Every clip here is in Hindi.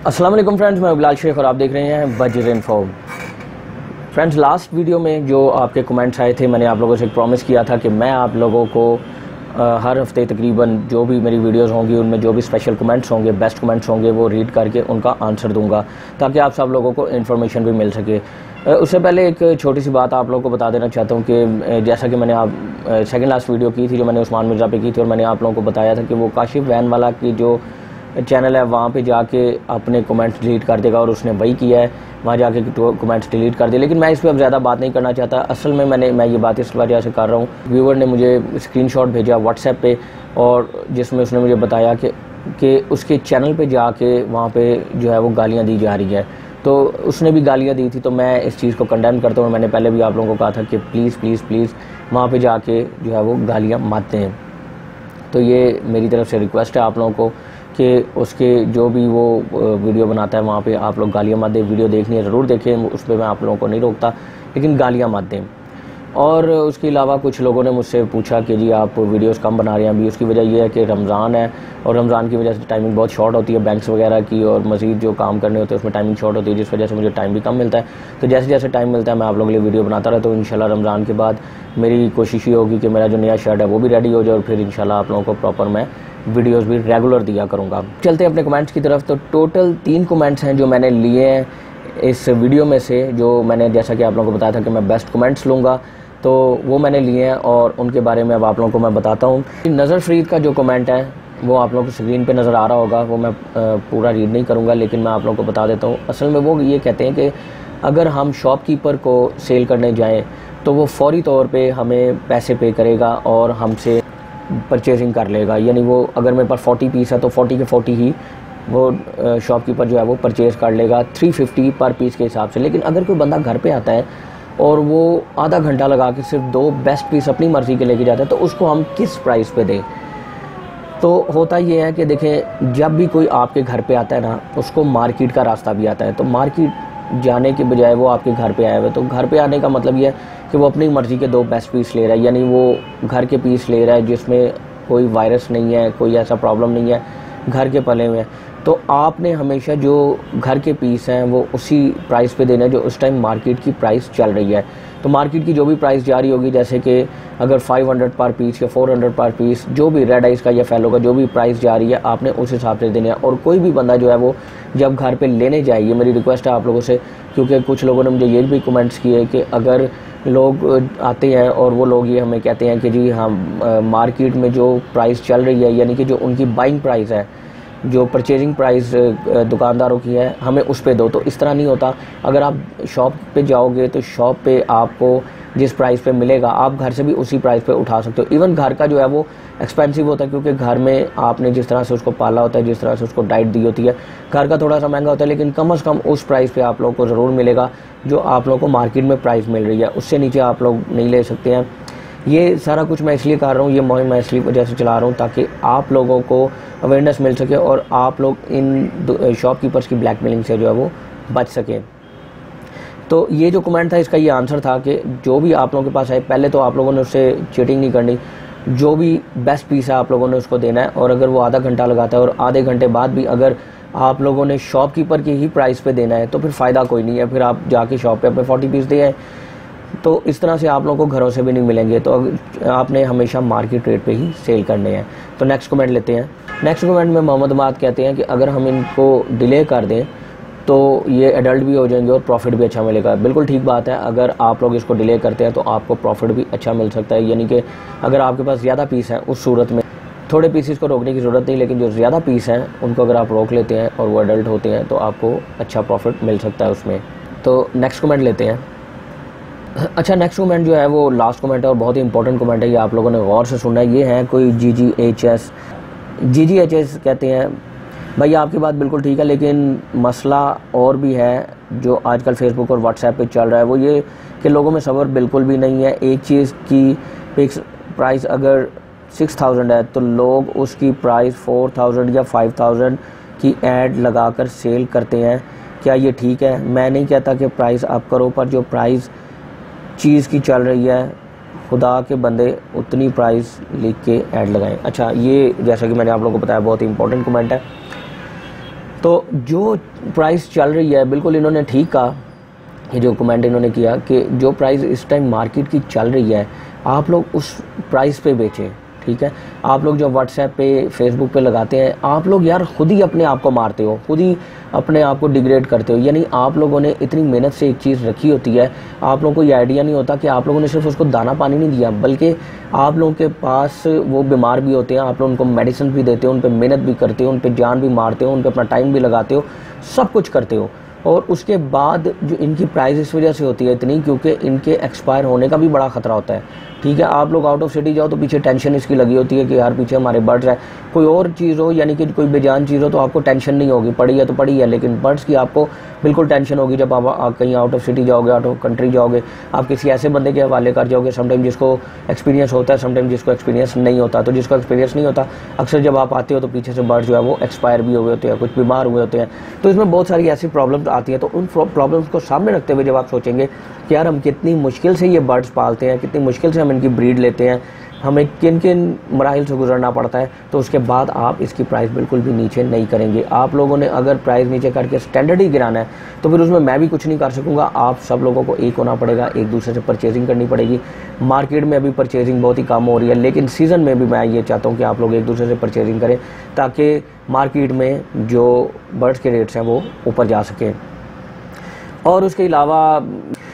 अस्सलाम वालेकुम फ्रेंड्स, मैं बिलाल शेख और आप देख रहे हैं buzzer info. Friends, last video में जो आपके कमेंट्स आए थे, मैंने आप लोगों से प्रॉमिस किया था कि मैं आप लोगों को हर हफ्ते तकरीबन जो भी मेरी वीडियोस होंगी उनमें जो भी स्पेशल कमेंट्स होंगे, बेस्ट कमेंट्स होंगे, वो रीड करके उनका आंसर दूंगा ताकि आप सब लोगों को इन्फॉर्मेशन भी मिल सके। उससे पहले एक छोटी सी बात आप लोगों को बता देना चाहता हूँ कि जैसा कि मैंने आप सेकंड लास्ट वीडियो की थी जो मैंने उस्मान मिर्ज़ा पे की थी, और मैंने आप लोगों को बताया था कि वो काशिफ वैन वाला की जो चैनल है वहाँ पे जाके अपने कमेंट्स डिलीट कर देगा, और उसने वही किया है, वहाँ जाके कमेंट्स डिलीट कर दिए। लेकिन मैं इस पर अब ज़्यादा बात नहीं करना चाहता। असल में मैं ये बात इस वजह से कर रहा हूँ, व्यूवर ने मुझे स्क्रीनशॉट भेजा व्हाट्सएप पे, और जिसमें उसने मुझे बताया कि उसके चैनल पे जाके वहाँ पे जो है वो गालियाँ दी जा रही है। तो उसने भी गालियाँ दी थी, तो मैं इस चीज़ को कंडेम करता हूँ। मैंने पहले भी आप लोगों को कहा था कि प्लीज़ प्लीज़ प्लीज़ वहाँ पे जाके जो है वो गालियाँ मत दें। तो ये मेरी तरफ से रिक्वेस्ट है आप लोगों को कि उसके जो भी वो वीडियो बनाता है वहाँ पे आप लोग गालियाँ मत दें। वीडियो देखनी है ज़रूर देखें, उस पर मैं आप लोगों को नहीं रोकता, लेकिन गालियाँ मत दें। और उसके अलावा कुछ लोगों ने मुझसे पूछा कि जी आप वीडियोस कम बना रहे हैं अभी। उसकी वजह यह है कि रमज़ान है, और रमज़ान की वजह से टाइमिंग बहुत शॉर्ट होती है बैंक्स वगैरह की, और मज़ीद जो काम करने होते हैं उसमें टाइमिंग शॉर्ट होती है, जिस वजह से मुझे टाइम भी कम मिलता है। तो जैसे जैसे टाइम मिलता है मैं आप लोगों के लिए वीडियो बनाता रहता हूँ। इंशाल्लाह रमज़ान के बाद मेरी कोशिश ये होगी कि मेरा जो नया शर्ट है वो भी रेडी हो जाए, और फिर इंशाल्लाह आप लोगों को प्रॉपर मैं वीडियोस भी रेगुलर दिया करूँगा। चलते हैं अपने कमेंट्स की तरफ। तो टोटल 3 कमेंट्स हैं जो मैंने लिए हैं इस वीडियो में से, जो मैंने जैसा कि आप लोगों को बताया था कि मैं बेस्ट कमेंट्स लूँगा, तो वो मैंने लिए हैं और उनके बारे में अब आप लोगों को मैं बताता हूँ। नज़र फरीद का जो कमेंट है वो आप लोगों को स्क्रीन पे नज़र आ रहा होगा, वो मैं पूरा रीड नहीं करूँगा, लेकिन मैं आप लोगों को बता देता हूँ। असल में वो ये कहते हैं कि अगर हम शॉपकीपर को सेल करने जाएँ तो वो फौरी तौर पे हमें पैसे पे करेगा और हमसे परचेजिंग कर लेगा। यानी वो अगर मेरे पास 40 पीस है तो 40 के 40 ही वो शॉपकीपर जो है वो परचेज़ कर लेगा 350 पर पीस के हिसाब से। लेकिन अगर कोई बंदा घर पे आता है और वो आधा घंटा लगा के सिर्फ 2 बेस्ट पीस अपनी मर्ज़ी के लेके जाता है, तो उसको हम किस प्राइस पे दें? तो होता ये है कि देखें, जब भी कोई आपके घर पे आता है ना, उसको मार्केट का रास्ता भी आता है। तो मार्केट जाने के बजाय वो आपके घर पे आया हुआ है, तो घर पे आने का मतलब ये है कि वो अपनी मर्ज़ी के 2 बेस्ट पीस ले रहा है। यानी वो घर के पीस ले रहा है जिसमें कोई वायरस नहीं है, कोई ऐसा प्रॉब्लम नहीं है, घर के पले हुए हैं। तो आपने हमेशा जो घर के पीस हैं वो उसी प्राइस पे देना है जो उस टाइम मार्केट की प्राइस चल रही है। तो मार्केट की जो भी प्राइस जा रही होगी, जैसे कि अगर 500 पर पीस या 400 पर पीस, जो भी रेड आइस का या फैलो का जो भी प्राइस जा रही है, आपने उस हिसाब से देना है। और कोई भी बंदा जो है वो जब घर पे लेने जाए, ये मेरी रिक्वेस्ट है आप लोगों से, क्योंकि कुछ लोगों ने मुझे ये भी कमेंट्स किए कि अगर लोग आते हैं और वो लोग ये हमें कहते हैं कि जी हम मार्केट में जो प्राइस चल रही है, यानी कि जो उनकी बाइंग प्राइस है, जो परचेजिंग प्राइस दुकानदारों की है, हमें उस पे दो। तो इस तरह नहीं होता। अगर आप शॉप पे जाओगे तो शॉप पे आपको जिस प्राइस पे मिलेगा आप घर से भी उसी प्राइस पे उठा सकते हो। इवन घर का जो है वो एक्सपेंसिव होता है, क्योंकि घर में आपने जिस तरह से उसको पाला होता है, जिस तरह से उसको डाइट दी होती है, घर का थोड़ा सा महंगा होता है, लेकिन कम से कम उस प्राइस पे आप लोगों को ज़रूर मिलेगा जो आप लोगों को मार्केट में प्राइस मिल रही है। उससे नीचे आप लोग नहीं ले सकते हैं। ये सारा कुछ मैं इसलिए कर रहा हूँ, ये मुहिम मैं इसलिए वजह से चला रहा हूँ ताकि आप लोगों को अवेयरनेस मिल सके और आप लोग इन शॉपकीपर्स की ब्लैकमेलिंग से जो है वो बच सकें। तो ये जो कमेंट था इसका ये आंसर था कि जो भी आप लोगों के पास है, पहले तो आप लोगों ने उससे चीटिंग नहीं करनी, जो भी बेस्ट पीस है आप लोगों ने उसको देना है। और अगर वो आधा घंटा लगाता है और आधे घंटे बाद भी अगर आप लोगों ने शॉपकीपर की ही प्राइस पे देना है तो फिर फ़ायदा कोई नहीं है, फिर आप जाके शॉप पे अपने 40 पीस दे आए। तो इस तरह से आप लोगों को घरों से भी नहीं मिलेंगे। तो आपने हमेशा मार्केट रेट पे ही सेल करने हैं। तो नेक्स्ट कमेंट लेते हैं। नेक्स्ट कमेंट में मोहम्मद माद कहते हैं कि अगर हम इनको डिले कर दें तो ये एडल्ट भी हो जाएंगे और प्रॉफिट भी अच्छा मिलेगा। बिल्कुल ठीक बात है, अगर आप लोग इसको डिले करते हैं तो आपको प्रॉफिट भी अच्छा मिल सकता है। यानी कि अगर आपके पास ज़्यादा पीस हैं उस सूरत में थोड़े पीसेस को रोकने की ज़रूरत नहीं, लेकिन जो ज़्यादा पीस हैं उनको अगर आप रोक लेते हैं और वो एडल्ट होते हैं तो आपको अच्छा प्रॉफिट मिल सकता है उसमें। तो नेक्स्ट कमेंट लेते हैं। अच्छा, नेक्स्ट कमेंट जो है वो लास्ट कमेंट है और बहुत ही इंपॉर्टेंट कमेंट है, ये आप लोगों ने गौर से सुनना है। ये है कोई GGHS कहते हैं, भाई आपकी बात बिल्कुल ठीक है, लेकिन मसला और भी है जो आजकल फेसबुक और व्हाट्सएप पे चल रहा है, वो ये कि लोगों में सब्र बिल्कुल भी नहीं है। एक चीज़ की फिक्स प्राइस अगर 6000 है तो लोग उसकी प्राइस 4000 या 5000 की ऐड लगाकर सेल करते हैं। क्या ये ठीक है? मैं नहीं कहता कि प्राइस अप करो, पर जो प्राइस चीज़ की चल रही है, खुदा के बंदे उतनी प्राइस लिख के ऐड लगाएं। अच्छा, ये जैसा कि मैंने आप लोगों को बताया बहुत ही इंपॉर्टेंट कमेंट है। तो जो प्राइस चल रही है, बिल्कुल इन्होंने ठीक कहा, ये जो कमेंट इन्होंने किया कि जो प्राइस इस टाइम मार्केट की चल रही है आप लोग उस प्राइस पे बेचें, ठीक है। आप लोग जो व्हाट्सएप पे, फेसबुक पे लगाते हैं, आप लोग यार खुद ही अपने आप को मारते हो, खुद ही अपने आप को डिग्रेड करते हो। यानी आप लोगों ने इतनी मेहनत से एक चीज़ रखी होती है, आप लोगों को ये आइडिया नहीं होता कि आप लोगों ने सिर्फ उसको दाना पानी नहीं दिया, बल्कि आप लोगों के पास वो बीमार भी होते हैं, आप लोग उनको मेडिसिन भी देते हो, उन पर मेहनत भी करते हो, उन पर जान भी मारते हो, उन पर अपना टाइम भी लगाते हो, सब कुछ करते हो। और उसके बाद जो इनकी प्राइस इस वजह से होती है इतनी, क्योंकि इनके एक्सपायर होने का भी बड़ा ख़तरा होता है, ठीक है। आप लोग आउट ऑफ सिटी जाओ तो पीछे टेंशन इसकी लगी होती है कि यार पीछे हमारे बर्ड्स है। कोई और चीज़ हो, यानी कि कोई बेजान चीज़ हो, तो आपको टेंशन नहीं होगी, पड़ी है तो पड़ी है, लेकिन बर्ड्स की आपको बिल्कुल टेंशन होगी जब आप कहीं आउट ऑफ सिटी जाओगे, आउट ऑफ कंट्री जाओगे, आप किसी ऐसे बंदे के हवाले कर जाओगे, समटाइम जिसको एक्सपीरियंस होता है, समटाइम जिसको एक्सपीरियंस नहीं होता। तो जिसको एक्सपीरियंस नहीं होता, अक्सर जब आप आते हो तो पीछे से बर्ड्स जो है वो एक्सपायर भी हुए होते हैं, कुछ बीमार हुए होते हैं। तो इसमें बहुत सारी ऐसी प्रॉब्लम्स आती हैं। तो उन प्रॉब्लम्स को सामने रखते हुए जब आप सोचेंगे कि यार हम कितनी मुश्किल से ये बर्ड्स पालते हैं, कितनी मुश्किल से हम इनकी ब्रीड लेते हैं, हमें किन किन मराहिल से गुजरना पड़ता है, तो उसके बाद आप इसकी प्राइस बिल्कुल भी नीचे नहीं करेंगे। आप लोगों ने अगर प्राइस नीचे करके स्टैंडर्ड ही गिराना है तो फिर उसमें मैं भी कुछ नहीं कर सकूंगा। आप सब लोगों को एक होना पड़ेगा, एक दूसरे से परचेजिंग करनी पड़ेगी। मार्केट में अभी परचेजिंग बहुत ही कम हो रही है, लेकिन सीज़न में भी मैं ये चाहता हूँ कि आप लोग एक दूसरे से परचेजिंग करें, ताकि मार्केट में जो बर्ड्स के रेट्स हैं वो ऊपर जा सकें। और उसके अलावा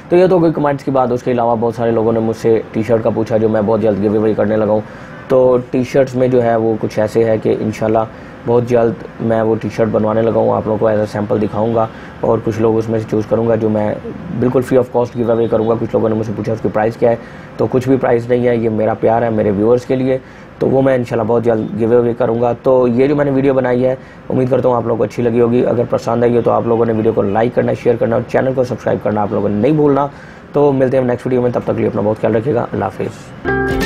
तो ये तो कोई कमेंट्स की बात। उसके अलावा बहुत सारे लोगों ने मुझसे टी शर्ट का पूछा, जो मैं बहुत जल्द गिव अवे करने लगा हूँ। तो टी शर्ट्स में जो है वो कुछ ऐसे है कि इंशाल्लाह बहुत जल्द मैं वो टी शर्ट बनवाने लगा हूँ, आप लोगों को एज अ सैम्पल दिखाऊंगा और कुछ लोग उसमें से चूज़ करूँगा जो मैं बिल्कुल free of cost give away करूँगा। कुछ लोगों ने मुझसे पूछा उसकी प्राइस क्या है, तो कुछ भी प्राइस नहीं है, ये मेरा प्यार है मेरे व्यूअर्स के लिए, तो वो मैं इंशाल्लाह बहुत जल्द गिव अवे करूँगा। तो ये जो मैंने वीडियो बनाई है, उम्मीद करता हूँ आप लोगों को अच्छी लगी होगी। अगर पसंद आई हो तो आप लोगों ने वीडियो को लाइक करना, शेयर करना और चैनल को सब्सक्राइब करना आप लोगों ने नहीं भूलना। तो मिलते हैं नेक्स्ट वीडियो में, तब तक के लिए अपना बहुत ख्याल रखिएगा। अल्लाह हाफिज़।